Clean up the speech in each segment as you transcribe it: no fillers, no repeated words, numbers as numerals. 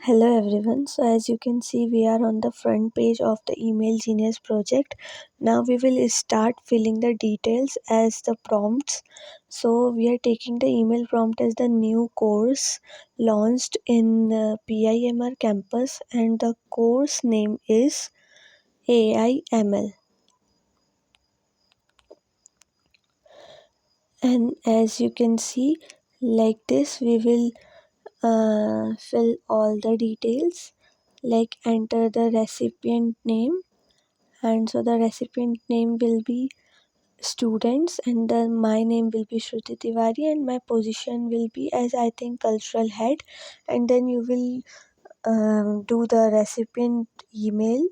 Hello everyone. So as you can see, we are on the front page of the Email Genius project. Now we will start filling the details as the prompts. So we are taking the email prompt as the new course launched in PIMR campus, and the course name is AIML. And as you can see, like this, we will fill all the details, like enter the recipient name, and so the recipient name will be students, and then my name will be Shruti Tiwari, and my position will be as I think cultural head. And then you will do the recipient email,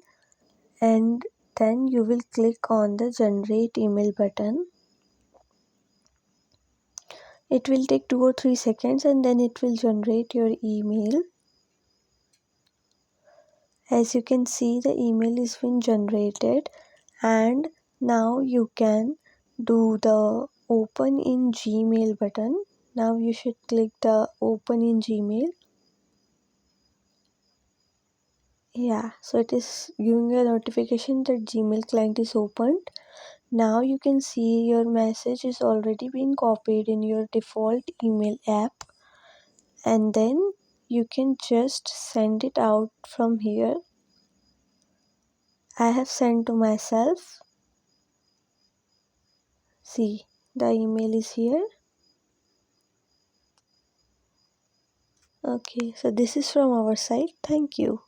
and then you will click on the generate email button. It will take 2 or 3 seconds, and then it will generate your email. As you can see, the email is been generated, and now you can do the open in Gmail button. Now you should click the open in Gmail. Yeah, so it is giving a notification that Gmail client is opened. Now you can see your message is already been copied in your default email app, and then you can just send it out from here. I have sent to myself. See, the email is here. Okay, so this is from our side. Thank you.